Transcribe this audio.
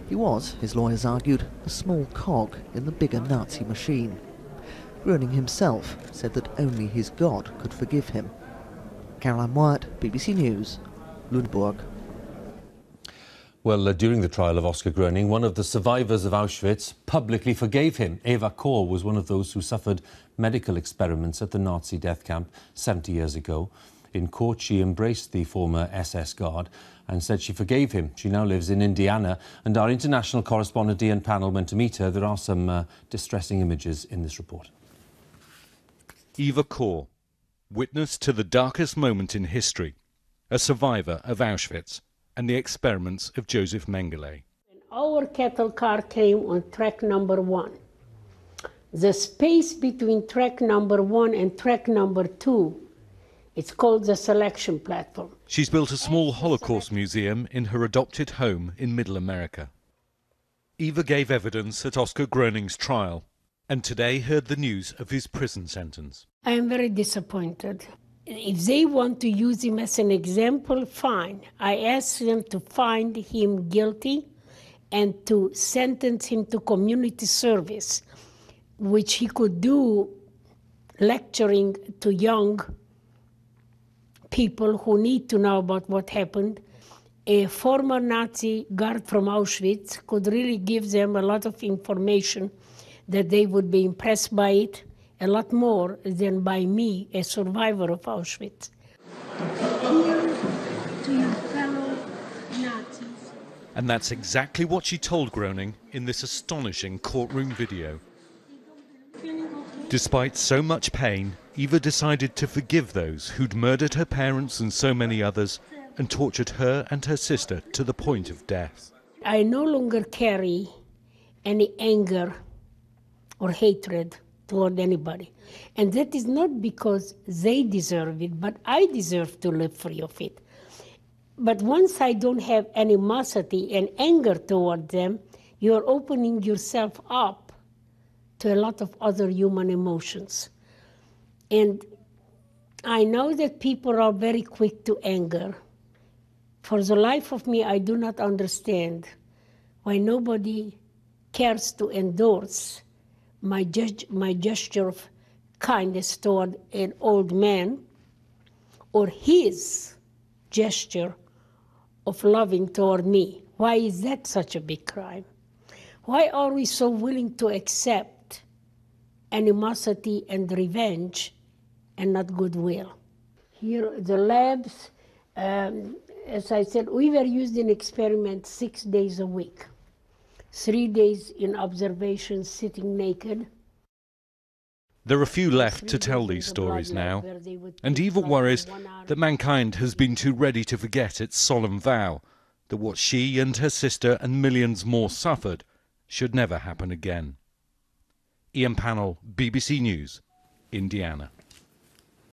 He was, his lawyers argued, a small cog in the bigger Nazi machine. Groening himself said that only his God could forgive him. Caroline Wyatt, BBC News, Lüneburg. Well, during the trial of Oskar Groening, one of the survivors of Auschwitz publicly forgave him. Eva Kor was one of those who suffered medical experiments at the Nazi death camp 70 years ago. In court, she embraced the former SS guard and said she forgave him. She now lives in Indiana, and our international correspondent Ian Pannell went to meet her. There are some distressing images in this report. Eva Kor, witness to the darkest moment in history, a survivor of Auschwitz and the experiments of Joseph Mengele. Our cattle car came on track number 1. The space between track number 1 and track number 2, it's called the selection platform. She's built a small Holocaust museum in her adopted home in Middle America. Eva gave evidence at Oskar Groening's trial and today heard the news of his prison sentence. I am very disappointed. If they want to use him as an example, fine. I ask them to find him guilty and to sentence him to community service, which he could do lecturing to young people who need to know about what happened. A former Nazi guard from Auschwitz could really give them a lot of information that they would be impressed by it, a lot more than by me, a survivor of Auschwitz. Here to your fellow Nazis. And that's exactly what she told Groening in this astonishing courtroom video. Despite so much pain, Eva decided to forgive those who'd murdered her parents and so many others and tortured her and her sister to the point of death. I no longer carry any anger or hatred toward anybody. And that is not because they deserve it, but I deserve to live free of it. But once I don't have animosity and anger toward them, you're opening yourself up to a lot of other human emotions. And I know that people are very quick to anger. For the life of me, I do not understand why nobody cares to endorse my gesture of kindness toward an old man, or his gesture of loving toward me. Why is that such a big crime? Why are we so willing to accept animosity and revenge and not goodwill? Here, the labs, as I said, we were used in experiments 6 days a week. 3 days in observation, sitting naked. There are few left to tell these stories now, and Eva worries that mankind has been too ready to forget its solemn vow that what she and her sister and millions more suffered should never happen again. Ian Pannell, BBC News, Indiana.